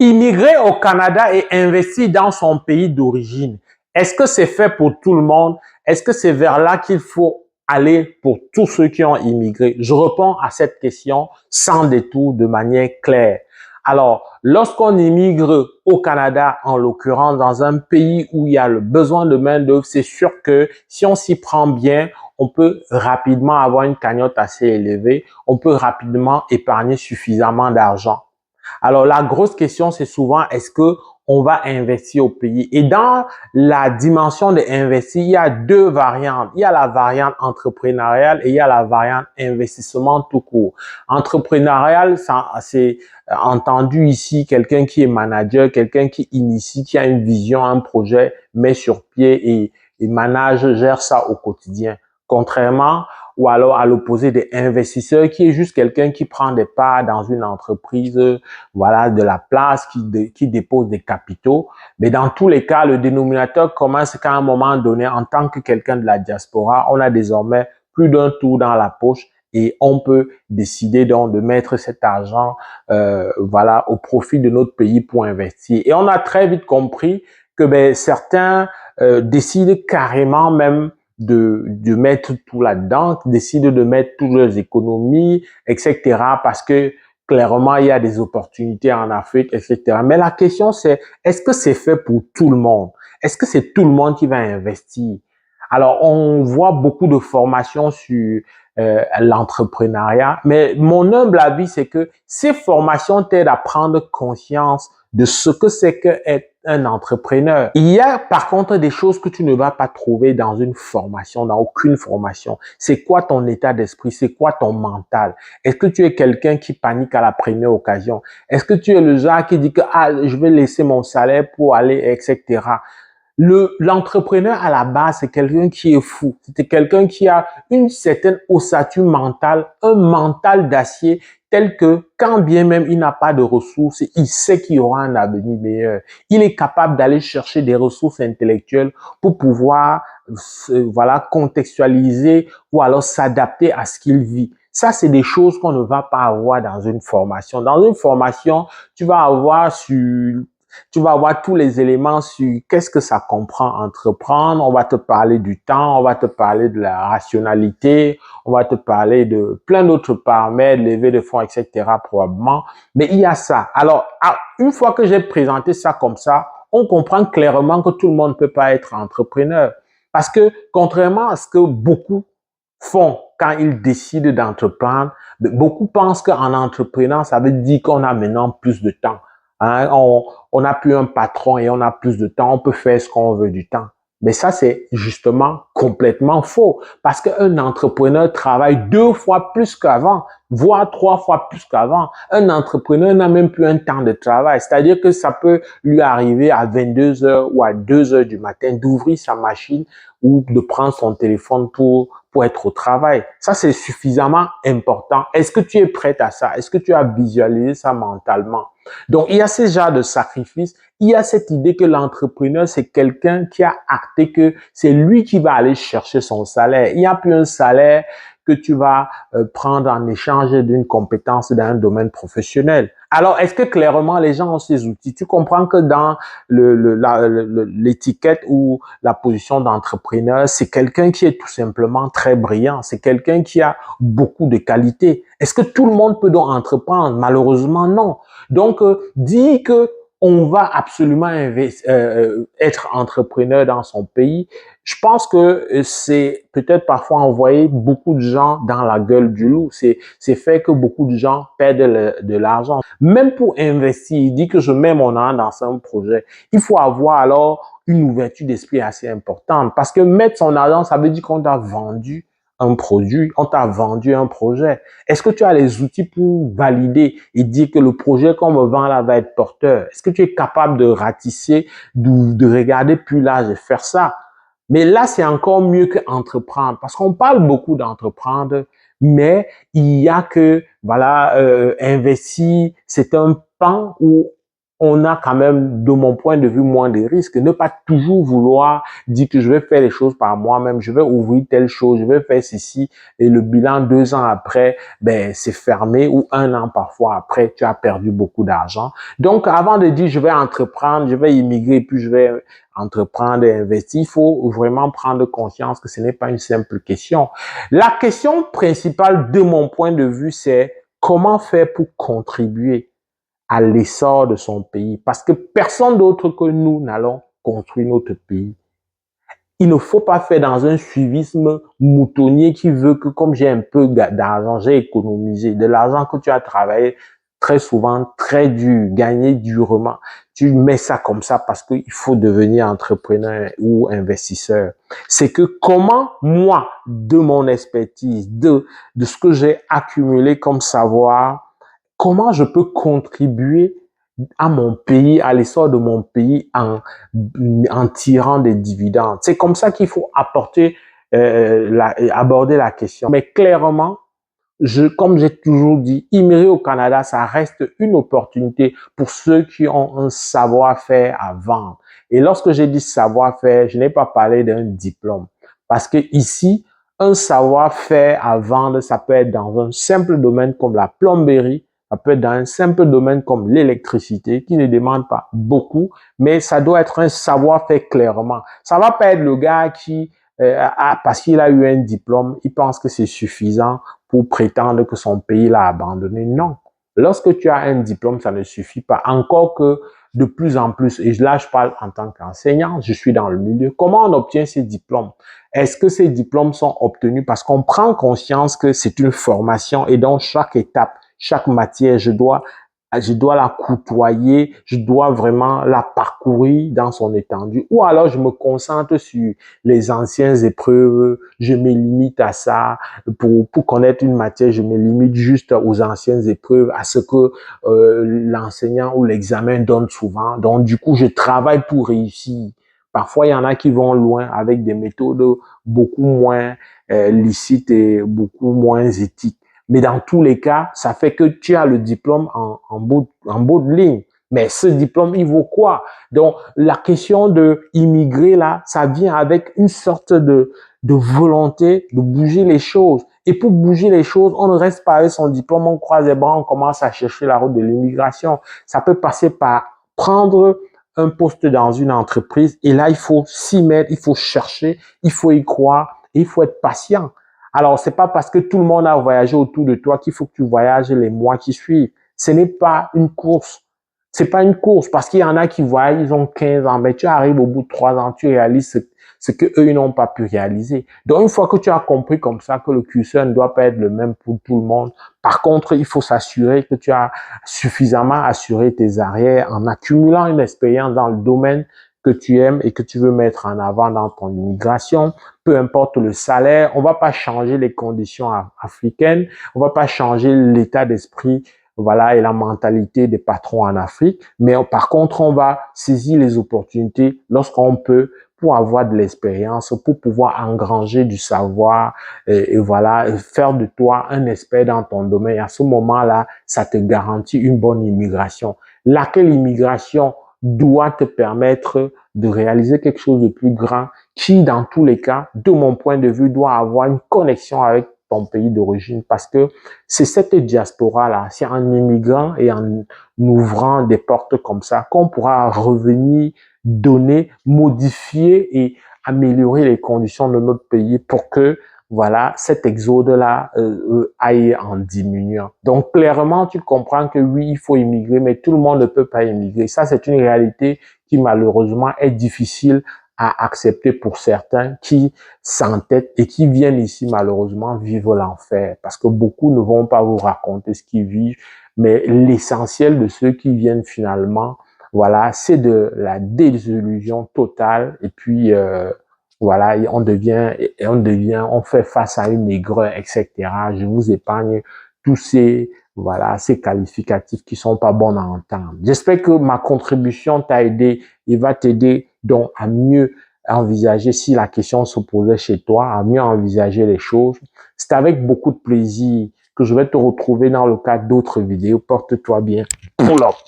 Immigrer au Canada et investir dans son pays d'origine, est-ce que c'est fait pour tout le monde? Est-ce que c'est vers là qu'il faut aller pour tous ceux qui ont immigré? Je réponds à cette question sans détour, de manière claire. Alors, lorsqu'on immigre au Canada, en l'occurrence dans un pays où il y a le besoin de main-d'œuvre, c'est sûr que si on s'y prend bien, on peut rapidement avoir une cagnotte assez élevée, on peut rapidement épargner suffisamment d'argent. Alors, la grosse question, c'est souvent, est-ce que on va investir au pays? Et dans la dimension d'investir, il y a deux variantes. Il y a la variante entrepreneuriale et il y a la variante investissement tout court. Entrepreneurial, c'est entendu ici quelqu'un qui est manager, quelqu'un qui initie, qui a une vision, un projet, met sur pied et manage, gère ça au quotidien. Contrairement ou alors à l'opposé des investisseurs qui est juste quelqu'un qui prend des parts dans une entreprise, voilà, de la place, qui dépose des capitaux. Mais dans tous les cas, le dénominateur commence qu'à un moment donné, en tant que quelqu'un de la diaspora, on a désormais plus d'un tour dans la poche et on peut décider donc de mettre cet argent voilà, au profit de notre pays pour investir. Et on a très vite compris que certains décident carrément même de mettre tout là-dedans, décident de mettre toutes leurs économies, etc. parce que clairement, il y a des opportunités en Afrique, etc. Mais la question, c'est, est-ce que c'est fait pour tout le monde? Est-ce que c'est tout le monde qui va investir? Alors, on voit beaucoup de formations sur l'entrepreneuriat, mais mon humble avis, c'est que ces formations t'aident à prendre conscience de ce que c'est qu'être un entrepreneur. Il y a par contre des choses que tu ne vas pas trouver dans une formation, dans aucune formation. C'est quoi ton état d'esprit? C'est quoi ton mental? Est-ce que tu es quelqu'un qui panique à la première occasion? Est-ce que tu es le genre qui dit que je vais laisser mon salaire pour aller, etc. L'entrepreneur à la base, c'est quelqu'un qui est fou. C'est quelqu'un qui a une certaine ossature mentale, un mental d'acier tel que quand bien même il n'a pas de ressources, il sait qu'il y aura un avenir meilleur. Il est capable d'aller chercher des ressources intellectuelles pour pouvoir, voilà, contextualiser ou alors s'adapter à ce qu'il vit. Ça, c'est des choses qu'on ne va pas avoir dans une formation. Dans une formation, tu vas avoir sur tu vas avoir tous les éléments sur qu'est-ce que ça comprend entreprendre. On va te parler du temps, on va te parler de la rationalité, on va te parler de plein d'autres paramètres, lever de fonds, etc. probablement. Mais il y a ça. Alors, une fois que j'ai présenté ça comme ça, on comprend clairement que tout le monde ne peut pas être entrepreneur. Parce que contrairement à ce que beaucoup font quand ils décident d'entreprendre, beaucoup pensent qu'en entreprenant, ça veut dire qu'on a maintenant plus de temps. Hein, on n'a plus un patron et on a plus de temps, on peut faire ce qu'on veut du temps. Mais ça, c'est justement complètement faux parce qu'un entrepreneur travaille 2 fois plus qu'avant, voire 3 fois plus qu'avant. Un entrepreneur n'a même plus un temps de travail. C'est-à-dire que ça peut lui arriver à 22 heures ou à 2 heures du matin d'ouvrir sa machine ou de prendre son téléphone pour être au travail. Ça, c'est suffisamment important. Est-ce que tu es prête à ça? Est-ce que tu as visualisé ça mentalement? Donc, il y a ce genre de sacrifice. Il y a cette idée que l'entrepreneur, c'est quelqu'un qui a acté que c'est lui qui va aller chercher son salaire. Il n'y a plus un salaire que tu vas prendre en échange d'une compétence dans un domaine professionnel. Alors, est-ce que clairement les gens ont ces outils? Tu comprends que dans l'étiquette ou la position d'entrepreneur, c'est quelqu'un qui est tout simplement très brillant. C'est quelqu'un qui a beaucoup de qualités. Est-ce que tout le monde peut donc entreprendre? Malheureusement, non. Donc, dire que on va absolument être entrepreneur dans son pays, je pense que c'est peut-être parfois envoyer beaucoup de gens dans la gueule du loup. C'est fait que beaucoup de gens perdent de l'argent. Même pour investir, il dit que je mets mon argent dans un projet. Il faut avoir alors une ouverture d'esprit assez importante parce que mettre son argent, ça veut dire qu'on t'a vendu un produit, on t'a vendu un projet. Est-ce que tu as les outils pour valider et dire que le projet qu'on me vend là va être porteur? Est-ce que tu es capable de ratisser, de regarder plus large et faire ça? Mais là, c'est encore mieux qu'entreprendre parce qu'on parle beaucoup d'entreprendre, mais il y a que, voilà, investir, c'est un pan où on a quand même, de mon point de vue, moins de risques. Ne pas toujours vouloir dire que je vais faire les choses par moi-même, je vais ouvrir telle chose, je vais faire ceci, et le bilan 2 ans après, ben, c'est fermé, ou 1 an parfois après, tu as perdu beaucoup d'argent. Donc, avant de dire je vais entreprendre, je vais immigrer, puis je vais entreprendre et investir, il faut vraiment prendre conscience que ce n'est pas une simple question. La question principale, de mon point de vue, c'est comment faire pour contribuer à l'essor de son pays. Parce que personne d'autre que nous n'allons construire notre pays. Il ne faut pas faire dans un suivisme moutonnier qui veut que comme j'ai un peu d'argent, j'ai économisé, de l'argent que tu as travaillé très souvent, très dur, gagné durement. Tu mets ça comme ça parce qu'il faut devenir entrepreneur ou investisseur. C'est que comment moi, de mon expertise, de ce que j'ai accumulé comme savoir, comment je peux contribuer à mon pays, à l'essor de mon pays en tirant des dividendes. C'est comme ça qu'il faut aborder la question. Mais clairement, comme j'ai toujours dit, immigrer au Canada, ça reste une opportunité pour ceux qui ont un savoir-faire à vendre. Et lorsque j'ai dit savoir-faire, je n'ai pas parlé d'un diplôme. Parce que ici, un savoir-faire à vendre, ça peut être dans un simple domaine comme la plomberie, ça peut être dans un simple domaine comme l'électricité, qui ne demande pas beaucoup, mais ça doit être un savoir-faire clairement. Ça va pas être le gars qui, parce qu'il a eu un diplôme, il pense que c'est suffisant pour prétendre que son pays l'a abandonné. Non. Lorsque tu as un diplôme, ça ne suffit pas. Encore que de plus en plus, et là je parle en tant qu'enseignant, je suis dans le milieu, comment on obtient ces diplômes? Est-ce que ces diplômes sont obtenus parce qu'on prend conscience que c'est une formation et donc chaque étape, chaque matière, je dois la côtoyer, je dois vraiment la parcourir dans son étendue. Ou alors je me concentre sur les anciennes épreuves, je me limite à ça. Pour connaître une matière, je me limite juste aux anciennes épreuves, à ce que l'enseignant ou l'examen donne souvent. Donc du coup, je travaille pour réussir. Parfois, il y en a qui vont loin avec des méthodes beaucoup moins licites et beaucoup moins éthiques. Mais dans tous les cas, ça fait que tu as le diplôme en bout de ligne. Mais ce diplôme, il vaut quoi? Donc, la question de immigrer là, ça vient avec une sorte de volonté de bouger les choses. Et pour bouger les choses, on ne reste pas avec son diplôme, on croise les bras, on commence à chercher la route de l'immigration. Ça peut passer par prendre un poste dans une entreprise et là, il faut s'y mettre, il faut chercher, il faut y croire et il faut être patient. Alors, c'est pas parce que tout le monde a voyagé autour de toi qu'il faut que tu voyages les mois qui suivent. Ce n'est pas une course. C'est pas une course parce qu'il y en a qui voyagent, ils ont 15 ans, mais tu arrives au bout de 3 ans, tu réalises ce que eux ils n'ont pas pu réaliser. Donc, une fois que tu as compris comme ça que le curseur ne doit pas être le même pour tout le monde, par contre, il faut s'assurer que tu as suffisamment assuré tes arrières en accumulant une expérience dans le domaine que tu aimes et que tu veux mettre en avant dans ton immigration, peu importe le salaire, on va pas changer les conditions africaines, on va pas changer l'état d'esprit, voilà, et la mentalité des patrons en Afrique, mais par contre, on va saisir les opportunités lorsqu'on peut pour avoir de l'expérience, pour pouvoir engranger du savoir et voilà, et faire de toi un expert dans ton domaine. Et à ce moment-là, ça te garantit une bonne immigration. Laquelle immigration doit te permettre de réaliser quelque chose de plus grand qui, dans tous les cas, de mon point de vue, doit avoir une connexion avec ton pays d'origine parce que c'est cette diaspora-là, c'est en immigrant et en ouvrant des portes comme ça qu'on pourra revenir, donner, modifier et améliorer les conditions de notre pays pour que voilà, cet exode-là aille en diminuant. Donc, clairement, tu comprends que oui, il faut immigrer, mais tout le monde ne peut pas immigrer. Ça, c'est une réalité qui, malheureusement, est difficile à accepter pour certains qui s'entêtent et qui viennent ici, malheureusement, vivre l'enfer. Parce que beaucoup ne vont pas vous raconter ce qu'ils vivent, mais l'essentiel de ceux qui viennent finalement, voilà, c'est de la désillusion totale et puis voilà, on fait face à une aigreur, etc. Je vous épargne tous voilà, ces qualificatifs qui sont pas bons à entendre. J'espère que ma contribution t'a aidé et va t'aider donc à mieux envisager si la question se posait chez toi, à mieux envisager les choses. C'est avec beaucoup de plaisir que je vais te retrouver dans le cadre d'autres vidéos. Porte-toi bien. Pour l'heure.